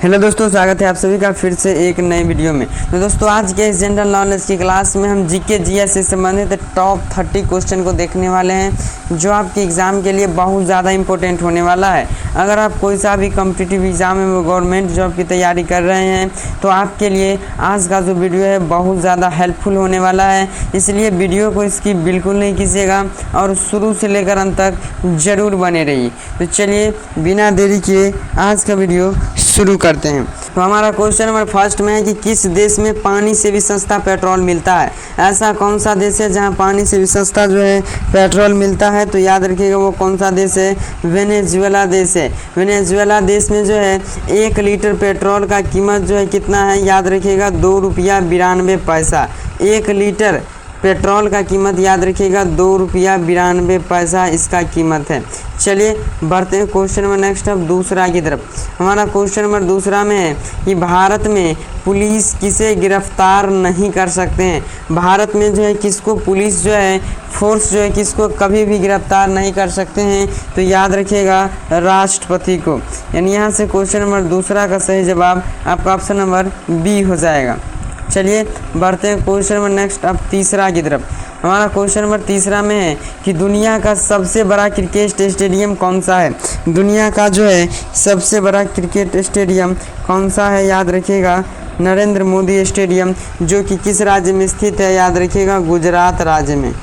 Hello दोस्तों, स्वागत है आप सभी का फिर से एक नए वीडियो में। तो दोस्तों, आज के इस जनरल नॉलेज की क्लास में हम जीके जीएस से संबंधित टॉप 30 क्वेश्चन को देखने वाले हैं, जो आपके एग्ज़ाम के लिए बहुत ज़्यादा इंपॉर्टेंट होने वाला है। अगर आप कोई सा भी कॉम्पिटिटिव एग्ज़ाम में गवर्नमेंट जॉब की तैयारी कर रहे हैं तो आपके लिए आज का जो वीडियो है बहुत ज़्यादा हेल्पफुल होने वाला है, इसलिए वीडियो को इसकी बिल्कुल नहीं कीजिएगा और शुरू से लेकर अंत तक ज़रूर बने रहिए। तो चलिए बिना देरी किए आज का वीडियो शुरू करते हैं। तो हमारा क्वेश्चन नंबर फर्स्ट में है कि किस देश में पानी से भी सस्ता पेट्रोल मिलता है। ऐसा कौन सा देश है जहां पानी से भी सस्ता जो है पेट्रोल मिलता है? तो याद रखिएगा वो कौन सा देश है, वेनेजुएला देश है। वेनेजुएला देश में जो है 1 लीटर पेट्रोल का कीमत जो है कितना है, याद रखिएगा 2 रुपया 92 पैसा। 1 लीटर पेट्रोल का कीमत याद रखिएगा 2 रुपया 92 पैसा इसका कीमत है। चलिए बढ़ते हैं क्वेश्चन नंबर नेक्स्ट अब दूसरा की तरफ। हमारा क्वेश्चन नंबर दूसरा में है कि भारत में पुलिस किसे गिरफ्तार नहीं कर सकते हैं। भारत में जो है किसको पुलिस जो है फोर्स जो है किसको कभी भी गिरफ्तार नहीं कर सकते हैं? तो याद रखिएगा राष्ट्रपति को। यानी यहाँ से क्वेश्चन नंबर दूसरा का सही जवाब आपका ऑप्शन नंबर बी हो जाएगा। चलिए बढ़ते हैं क्वेश्चन नंबर नेक्स्ट अब तीसरा की तरफ। हमारा क्वेश्चन नंबर तीसरा में है कि दुनिया का सबसे बड़ा क्रिकेट स्टेडियम कौन सा है। दुनिया का जो है सबसे बड़ा क्रिकेट स्टेडियम कौन सा है? याद रखिएगा नरेंद्र मोदी स्टेडियम, जो कि किस राज्य में स्थित है? याद रखिएगा गुजरात राज्य में।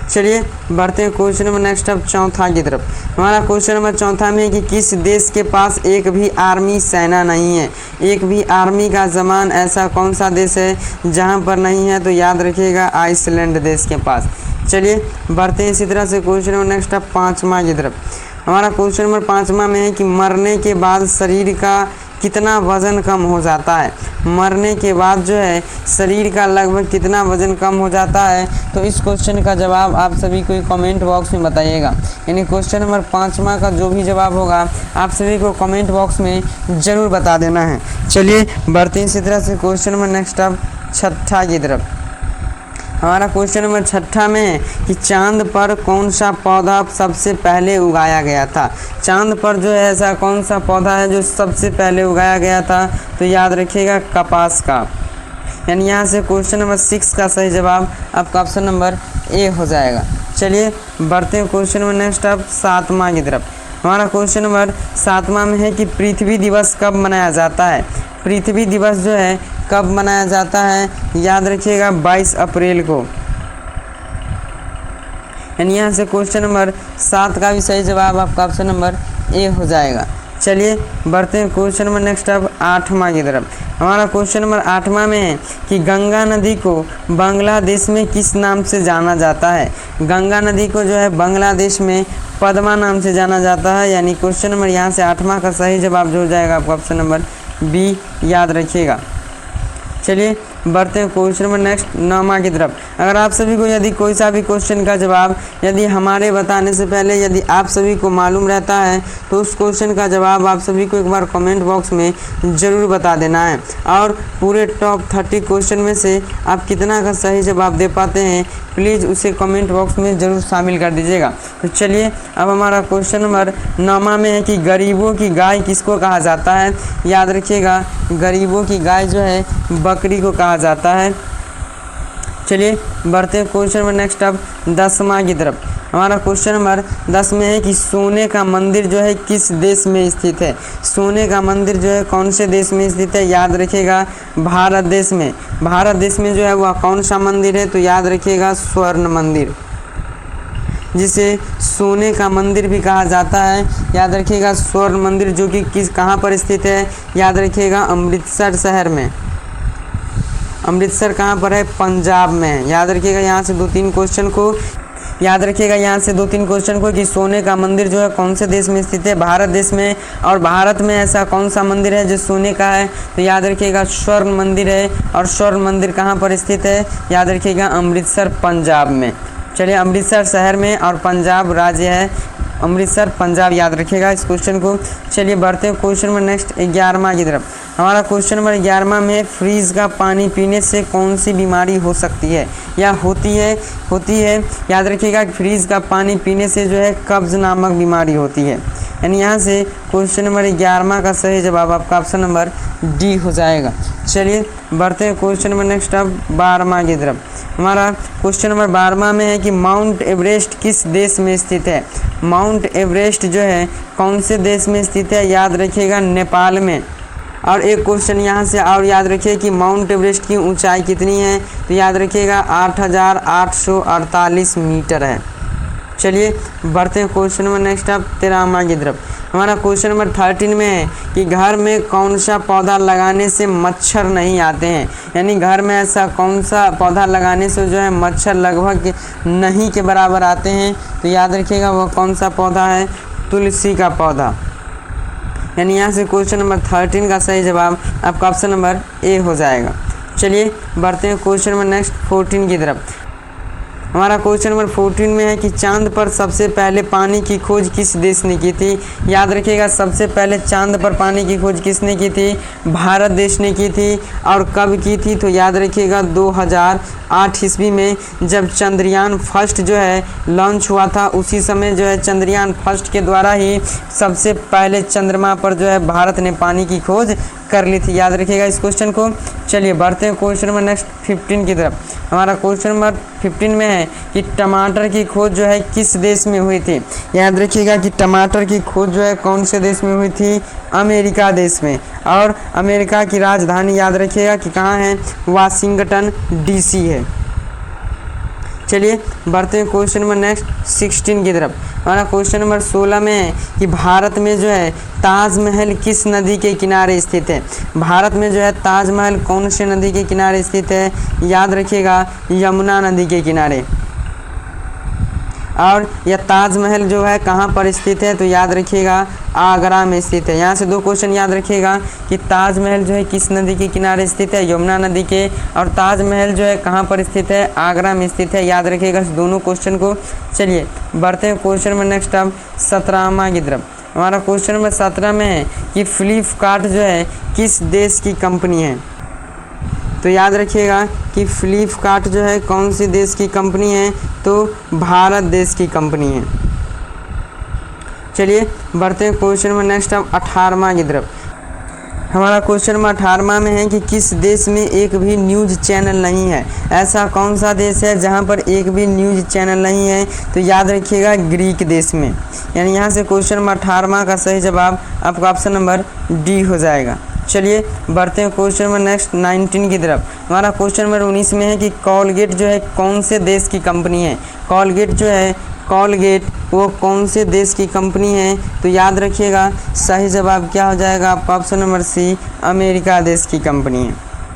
चलिए बढ़ते हैं क्वेश्चन नंबर नेक्स्ट अब चौथा की तरफ। हमारा क्वेश्चन नंबर चौथा में है कि किस देश के पास एक भी आर्मी सेना नहीं है। एक भी आर्मी का जवान ऐसा कौन सा देश है जहां पर नहीं है? तो याद रखिएगा आइसलैंड देश के पास। चलिए बढ़ते हैं इसी तरह से क्वेश्चन नंबर नेक्स्ट अब पाँचवा की तरफ। हमारा क्वेश्चन नंबर पाँचवा में है कि मरने के बाद शरीर का कितना वज़न कम हो जाता है। मरने के बाद जो है शरीर का लगभग कितना वज़न कम हो जाता है? तो इस क्वेश्चन का जवाब आप सभी को कमेंट बॉक्स में बताइएगा। यानी क्वेश्चन नंबर पाँचवा का जो भी जवाब होगा आप सभी को कमेंट बॉक्स में ज़रूर बता देना है। चलिए बढ़ते हैं इसी तरह से क्वेश्चन नंबर नेक्स्ट अब छठा की तरफ। हमारा क्वेश्चन नंबर छठा में है कि चांद पर कौन सा पौधा सबसे पहले उगाया गया था। चांद पर जो है ऐसा कौन सा पौधा है जो सबसे पहले उगाया गया था? तो याद रखिएगा कपास का। यानी यहाँ से क्वेश्चन नंबर 6 का सही जवाब आपका ऑप्शन नंबर ए हो जाएगा। चलिए बढ़ते हैं क्वेश्चन नंबर नेक्स्ट अब सातवां की तरफ। हमारा क्वेश्चन नंबर सातवां में है कि पृथ्वी दिवस कब मनाया जाता है। पृथ्वी दिवस जो है कब मनाया जाता है? याद रखिएगा 22 अप्रैल को। यानी यहाँ से क्वेश्चन नंबर 7 का भी सही जवाब आपका ऑप्शन नंबर ए हो जाएगा। चलिए बढ़ते हैं क्वेश्चन नंबर नेक्स्ट अब आठवां की तरफ। हमारा क्वेश्चन नंबर आठवां में है कि गंगा नदी को बांग्लादेश में किस नाम से जाना जाता है। गंगा नदी को जो है बांग्लादेश में पद्मा नाम से जाना जाता है। यानी क्वेश्चन नंबर यहाँ से आठवां का सही जवाब जो हो जाएगा आपका ऑप्शन नंबर बी, याद रखिएगा। चलिए बढ़ते हैं क्वेश्चन नंबर नेक्स्ट 9वां की तरफ। अगर आप सभी को यदि कोई सा भी क्वेश्चन का जवाब यदि हमारे बताने से पहले यदि आप सभी को मालूम रहता है तो उस क्वेश्चन का जवाब आप सभी को एक बार कमेंट बॉक्स में ज़रूर बता देना है। और पूरे टॉप 30 क्वेश्चन में से आप कितना का सही जवाब दे पाते हैं प्लीज़ उसे कमेंट बॉक्स में ज़रूर शामिल कर दीजिएगा। तो चलिए अब हमारा क्वेश्चन नंबर 9वां में है कि गरीबों की गाय किसको कहा जाता है। याद रखिएगा गरीबों की गाय जो है बकरी को कहा जाता है। चलिए बढ़ते हैं क्वेश्चन नंबर नेक्स्ट अब 10वां की तरफ। हमारा क्वेश्चन नंबर 10 में है कि सोने का मंदिर जो है किस देश में स्थित है। सोने का मंदिर जो है कौन से देश में स्थित है? याद रखिएगा भारत देश में। भारत देश में जो है वह कौन सा मंदिर है? तो याद रखिएगा स्वर्ण मंदिर, जिसे सोने का मंदिर भी कहा जाता है। याद रखिएगा स्वर्ण मंदिर, जो कि कहाँ पर स्थित है? याद रखिएगा अमृतसर शहर में। अमृतसर कहाँ पर है? पंजाब में। याद रखिएगा यहाँ से 2-3 क्वेश्चन को कि सोने का मंदिर जो है कौन से देश में स्थित है? भारत देश में। और भारत में ऐसा कौन सा मंदिर है जो सोने का है? तो याद रखिएगा स्वर्ण मंदिर है। और स्वर्ण मंदिर कहाँ पर स्थित है? याद रखिएगा अमृतसर पंजाब में। चलिए अमृतसर शहर में और पंजाब राज्य है अमृतसर पंजाब, याद रखिएगा इस क्वेश्चन को। चलिए बढ़ते हैं क्वेश्चन नंबर नेक्स्ट 11वां की तरफ। हमारा क्वेश्चन नंबर 11वां में फ्रीज का पानी पीने से कौन सी बीमारी हो सकती है या होती है। याद रखिएगा फ्रीज का पानी पीने से जो है कब्ज नामक बीमारी होती है। यानी यहाँ से क्वेश्चन नंबर 11वां का सही जवाब आपका ऑप्शन नंबर डी हो जाएगा। चलिए बढ़ते हैं क्वेश्चन नंबर नेक्स्ट अब 12वां की तरफ। हमारा क्वेश्चन नंबर 12वां में है कि माउंट एवरेस्ट किस देश में स्थित है। माउंट एवरेस्ट जो है कौन से देश में स्थित है, याद रखिएगा नेपाल में। और एक क्वेश्चन यहाँ से और याद रखिए कि माउंट एवरेस्ट की ऊंचाई कितनी है, तो याद रखिएगा 8,848 मीटर है। चलिए बढ़ते हैं क्वेश्चन नंबर नेक्स्ट अब 13वां की तरफ। हमारा क्वेश्चन नंबर 13 में है कि घर में कौन सा पौधा लगाने से मच्छर नहीं आते हैं। यानी घर में ऐसा कौन सा पौधा लगाने से जो है मच्छर लगभग नहीं के बराबर आते हैं, तो याद रखिएगा वह कौन सा पौधा है, तुलसी का पौधा। यानी यहाँ से क्वेश्चन नंबर 13 का सही जवाब आपका ऑप्शन नंबर ए हो जाएगा। चलिए बढ़ते हैं क्वेश्चन नंबर नेक्स्ट 14 की तरफ। हमारा क्वेश्चन नंबर 14 में है कि चांद पर सबसे पहले पानी की खोज किस देश ने की थी। याद रखिएगा सबसे पहले चांद पर पानी की खोज किसने की थी, भारत देश ने की थी। और कब की थी, तो याद रखिएगा 2008 ईस्वी में, जब चंद्रयान फर्स्ट जो है लॉन्च हुआ था। उसी समय जो है चंद्रयान फर्स्ट के द्वारा ही सबसे पहले चंद्रमा पर जो है भारत ने पानी की खोज कर ली थी। याद रखिएगा इस क्वेश्चन को। चलिए बढ़ते हैं क्वेश्चन नंबर नेक्स्ट 15 की तरफ। हमारा क्वेश्चन नंबर 15 में है कि टमाटर की खोज जो है किस देश में हुई थी। याद रखिएगा कि टमाटर की खोज जो है कौन से देश में हुई थी, अमेरिका देश में। और अमेरिका की राजधानी याद रखिएगा कि कहाँ है, वाशिंगटन डीसी है। चलिए बढ़ते हैं क्वेश्चन नंबर नेक्स्ट 16 की तरफ। हमारा क्वेश्चन नंबर 16 में है कि भारत में जो है ताजमहल किस नदी के किनारे स्थित है। भारत में जो है ताजमहल कौन से नदी के किनारे स्थित है, याद रखिएगा यमुना नदी के किनारे। और यह ताजमहल जो है कहाँ पर स्थित है, तो याद रखिएगा आगरा में स्थित है। यहाँ से दो क्वेश्चन याद रखिएगा कि ताजमहल जो है किस नदी के किनारे स्थित है, यमुना नदी के। और ताजमहल जो है कहाँ पर स्थित है, आगरा में स्थित है। याद रखिएगा इस दोनों क्वेश्चन को। चलिए बढ़ते हैं क्वेश्चन में नेक्स्ट अब 17वां की तरफ। हमारा क्वेश्चन नंबर 17 में है कि फ्लिपकार्ट जो है किस देश की कंपनी है। तो याद रखिएगा कि फ्लिपकार्ट जो है कौन सी देश की कंपनी है, तो भारत देश की कंपनी है। चलिए बढ़ते हैं क्वेश्चन में नेक्स्ट अब 18वां की तरफ। हमारा क्वेश्चन नंबर 18वां में है कि किस देश में एक भी न्यूज़ चैनल नहीं है। ऐसा कौन सा देश है जहां पर एक भी न्यूज़ चैनल नहीं है, तो याद रखिएगा ग्रीक देश में। यानी यहां से क्वेश्चन नंबर 18वां का सही जवाब आपका ऑप्शन नंबर डी हो जाएगा। चलिए बढ़ते हैं क्वेश्चन नंबर नेक्स्ट 19 की तरफ। हमारा क्वेश्चन नंबर 19 में है कि कोलगेट जो है कौन से देश की कंपनी है। कोलगेट जो है कोलगेट वो कौन से देश की कंपनी है, तो याद रखिएगा सही जवाब क्या हो जाएगा आपका ऑप्शन नंबर सी, अमेरिका देश की कंपनी है।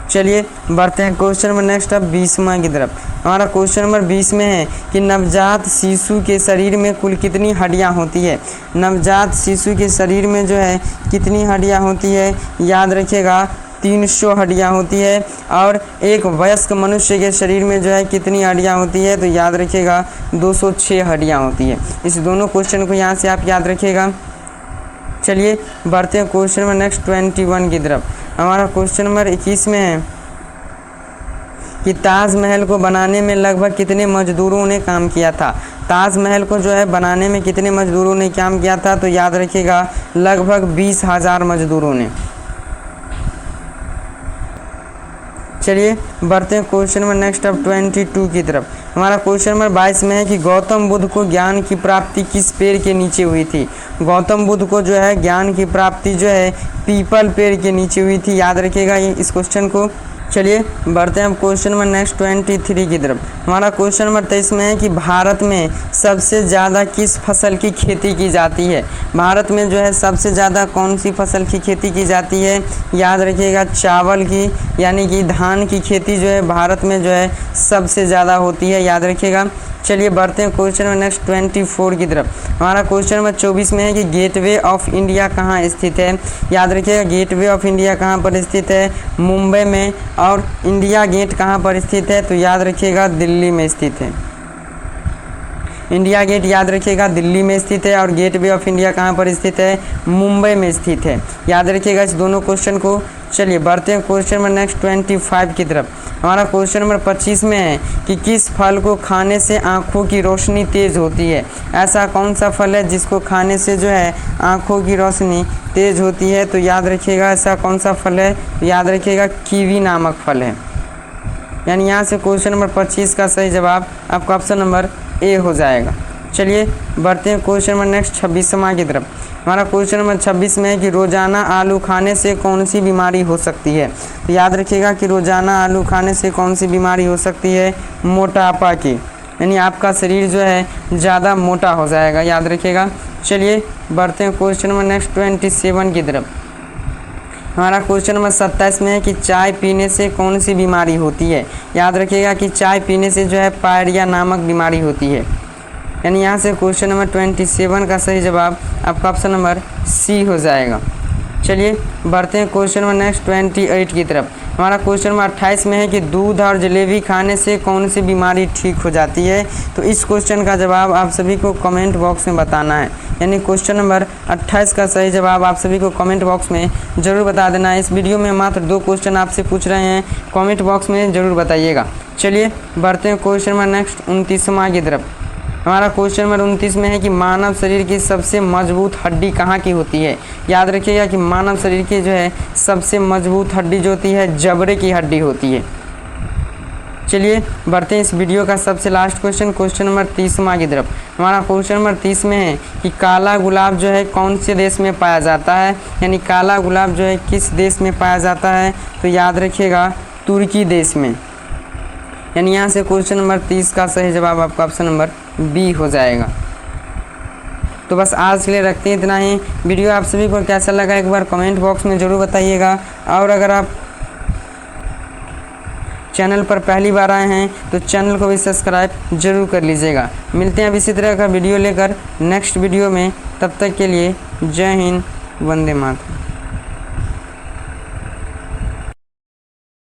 चलिए बढ़ते हैं क्वेश्चन नंबर नेक्स्ट अब 20वां की तरफ। हमारा क्वेश्चन नंबर 20 में है कि नवजात शिशु के शरीर में कुल कितनी हड्डियां होती है। नवजात शिशु के शरीर में जो है कितनी हड्डियां होती है, याद रखिएगा 300 हड्डियां होती है। और एक वयस्क मनुष्य के शरीर में जो है कितनी हड्डियां होती है, तो याद रखिएगा 206 हड्डियां होती है। इस दोनों क्वेश्चन को यहाँ से आप याद रखिएगा। चलिए बढ़ते हैं क्वेश्चन नंबर नेक्स्ट 21 की तरफ। हमारा क्वेश्चन नंबर 21 में है कि ताजमहल को बनाने में लगभग कितने मजदूरों ने काम किया था। ताजमहल को जो है बनाने में कितने मजदूरों ने काम किया था, तो याद रखिएगा लगभग 20,000 मजदूरों ने। चलिए बढ़ते हैं क्वेश्चन नंबर नेक्स्ट अब 22 की तरफ। हमारा क्वेश्चन नंबर 22 में है कि गौतम बुद्ध को ज्ञान की प्राप्ति किस पेड़ के नीचे हुई थी। गौतम बुद्ध को जो है ज्ञान की प्राप्ति जो है पीपल पेड़ के नीचे हुई थी। याद रखिएगा ये इस क्वेश्चन को। चलिए बढ़ते हैं हम क्वेश्चन नंबर नेक्स्ट 23 की तरफ। हमारा क्वेश्चन नंबर 23 में है कि भारत में सबसे ज़्यादा किस फसल की खेती की जाती है। भारत में जो है सबसे ज़्यादा कौन सी फसल की खेती की जाती है, याद रखिएगा चावल की, यानी कि धान की खेती जो है भारत में जो है सबसे ज़्यादा होती है। याद रखिएगा। चलिए बढ़ते हैं क्वेश्चन नंबर नेक्स्ट 24 की तरफ। हमारा क्वेश्चन नंबर 24 में है कि गेटवे ऑफ इंडिया कहाँ स्थित है। याद रखिएगा गेटवे ऑफ इंडिया कहाँ पर स्थित है, मुंबई में। और इंडिया गेट कहाँ पर स्थित है, तो याद रखिएगा दिल्ली में स्थित है। इंडिया गेट याद रखिएगा दिल्ली में स्थित है और गेटवे ऑफ इंडिया कहाँ पर स्थित है, मुंबई में स्थित है। याद रखिएगा इस दोनों क्वेश्चन को। चलिए बढ़ते हैं क्वेश्चन नंबर नेक्स्ट 25 की तरफ। हमारा क्वेश्चन नंबर 25 में है कि किस फल को खाने से आँखों की रोशनी तेज़ होती है। ऐसा कौन सा फल है जिसको खाने से जो है आँखों की रोशनी तेज़ होती है, तो याद रखिएगा ऐसा कौन सा फल है, तो याद रखिएगा कीवी नामक फल है। यानी यहाँ से क्वेश्चन नंबर 25 का सही जवाब आपका ऑप्शन नंबर ए हो जाएगा। चलिए बढ़ते हैं क्वेश्चन नंबर नेक्स्ट 26वां की तरफ। हमारा क्वेश्चन नंबर 26 में है कि रोज़ाना आलू खाने से कौन सी बीमारी हो सकती है। तो याद रखिएगा कि रोज़ाना आलू खाने से कौन सी बीमारी हो सकती है, मोटापा की, यानी आपका शरीर जो है ज़्यादा मोटा हो जाएगा। याद रखिएगा। चलिए बढ़ते हैं क्वेश्चन नंबर नेक्स्ट 27 की तरफ। हमारा क्वेश्चन नंबर 27 में है कि चाय पीने से कौन सी बीमारी होती है। याद रखिएगा कि चाय पीने से जो है पायरिया नामक बीमारी होती है। यानी यहाँ से क्वेश्चन नंबर 27 का सही जवाब आपका ऑप्शन नंबर सी हो जाएगा। चलिए बढ़ते हैं क्वेश्चन नंबर नेक्स्ट 28 की तरफ। हमारा क्वेश्चन नंबर 28 में है कि दूध और जलेबी खाने से कौन सी बीमारी ठीक हो जाती है। तो इस क्वेश्चन का जवाब आप सभी को कमेंट बॉक्स में बताना है। यानी क्वेश्चन नंबर 28 का सही जवाब आप सभी को कमेंट बॉक्स में ज़रूर बता देना है। इस वीडियो में मात्र 2 क्वेश्चन आपसे पूछ रहे हैं, कमेंट बॉक्स में ज़रूर बताइएगा। चलिए बढ़ते हैं क्वेश्चन नंबर नेक्स्ट 29वां की तरफ। हमारा क्वेश्चन नंबर 29 में है कि मानव शरीर की सबसे मजबूत हड्डी कहाँ की होती है। याद रखिएगा कि मानव शरीर की जो है सबसे मजबूत हड्डी जो होती है जबड़े की हड्डी होती है। चलिए बढ़ते हैं इस वीडियो का सबसे लास्ट क्वेश्चन नंबर 30वां की तरफ। हमारा क्वेश्चन नंबर 30 में है कि काला गुलाब जो है कौन से देश में पाया जाता है। यानी काला गुलाब जो है किस देश में पाया जाता है, तो याद रखिएगा तुर्की देश में। यानी यहाँ से क्वेश्चन नंबर 30 का सही जवाब आपका ऑप्शन नंबर बी हो जाएगा। तो बस आज के लिए रखते हैं इतना ही। वीडियो आप सभी को कैसा लगा एक बार कमेंट बॉक्स में ज़रूर बताइएगा। और अगर आप चैनल पर पहली बार आए हैं तो चैनल को भी सब्सक्राइब जरूर कर लीजिएगा। मिलते हैं अब इसी तरह का वीडियो लेकर नेक्स्ट वीडियो में। तब तक के लिए जय हिंद, वंदे मातरम।